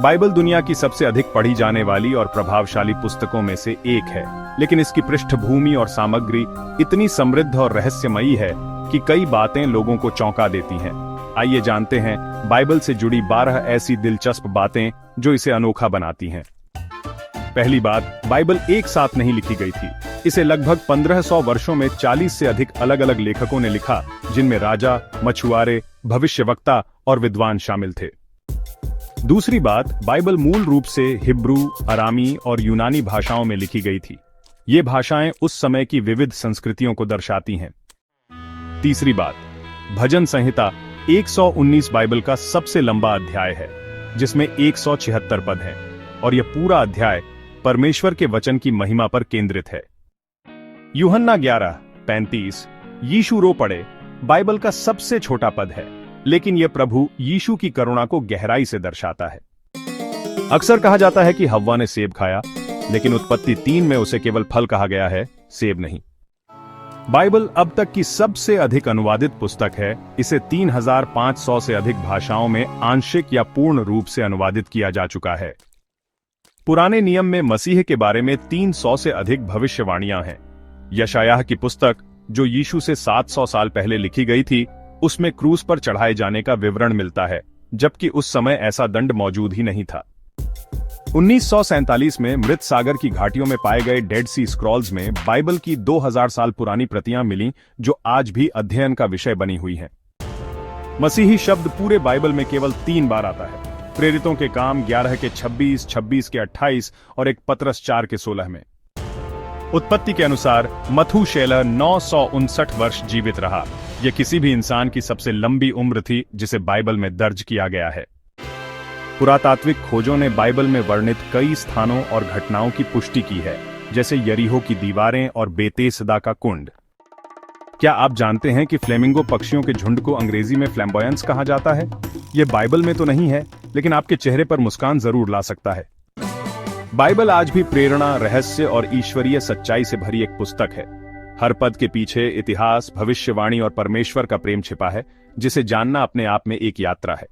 Bible दुनिया की सबसे अधिक पढ़ी जाने वाली और प्रभावशाली पुस्तकों में से एक है, लेकिन इसकी पृष्ठभूमि और सामग्री इतनी समृद्ध और रहस्यमयी है कि कई बातें लोगों को चौंका देती हैं। आइए जानते हैं बाइबल से जुड़ी 12 ऐसी दिलचस्प बातें जो इसे अनोखा बनाती हैं। पहली बात, बाइबल एक साथ नहीं लिखी गई थी। इसे लगभग 1500 वर्षों में 40 से अधिक अलग अलग लेखकों ने लिखा, जिनमें राजा, मछुआरे, भविष्यवक्ता और विद्वान शामिल थे। दूसरी बात, बाइबल मूल रूप से हिब्रू, अरामी और यूनानी भाषाओं में लिखी गई थी। ये भाषाएं उस समय की विविध संस्कृतियों को दर्शाती हैं। तीसरी बात, भजन संहिता 119 बाइबल का सबसे लंबा अध्याय है, जिसमें 176 पद हैं, और यह पूरा अध्याय परमेश्वर के वचन की महिमा पर केंद्रित है। यूहन्ना 11:35 यीशु रो पड़े बाइबल का सबसे छोटा पद है, लेकिन यह प्रभु यीशु की करुणा को गहराई से दर्शाता है। अक्सर कहा जाता है कि हव्वा ने सेब खाया, लेकिन उत्पत्ति 3 में उसे केवल फल कहा गया है, सेब नहीं। बाइबल अब तक की सबसे अधिक अनुवादित पुस्तक है। इसे 3500 से अधिक भाषाओं में आंशिक या पूर्ण रूप से अनुवादित किया जा चुका है। पुराने नियम में मसीह के बारे में 300 से अधिक भविष्यवाणियां हैं। यशायाह की पुस्तक, जो यीशु से 700 साल पहले लिखी गई थी, उसमें क्रूस पर चढ़ाए जाने का विवरण मिलता है, जबकि उस समय ऐसा दंड मौजूद ही नहीं था। 1947 में मृत सागर की घाटियों में पाए गए डेड सी स्क्रॉल्स में बाइबल की 2000 साल पुरानी प्रतियां मिलीं, जो आज भी अध्ययन का विषय बनी हुई हैं। मसीही शब्द पूरे बाइबल में केवल 3 बार आता है। प्रेरितों के काम 11 के 26, 26 के 28 और एक पतरस 4 के 16 में। उत्पत्ति के अनुसार मथूशेलह 959 वर्ष जीवित रहा। यह किसी भी इंसान की सबसे लंबी उम्र थी जिसे बाइबल में दर्ज किया गया है। पुरातात्विक खोजों ने बाइबल में वर्णित कई स्थानों और घटनाओं की पुष्टि की है, जैसे यरीहो की दीवारें और बेतेसदा का कुंड। क्या आप जानते हैं कि फ्लेमिंगो पक्षियों के झुंड को अंग्रेजी में फ्लैम्बॉयंस कहा जाता है? यह बाइबल में तो नहीं है, लेकिन आपके चेहरे पर मुस्कान जरूर ला सकता है। बाइबल आज भी प्रेरणा, रहस्य और ईश्वरीय सच्चाई से भरी एक पुस्तक है। हर पद के पीछे इतिहास, भविष्यवाणी और परमेश्वर का प्रेम छिपा है, जिसे जानना अपने आप में एक यात्रा है।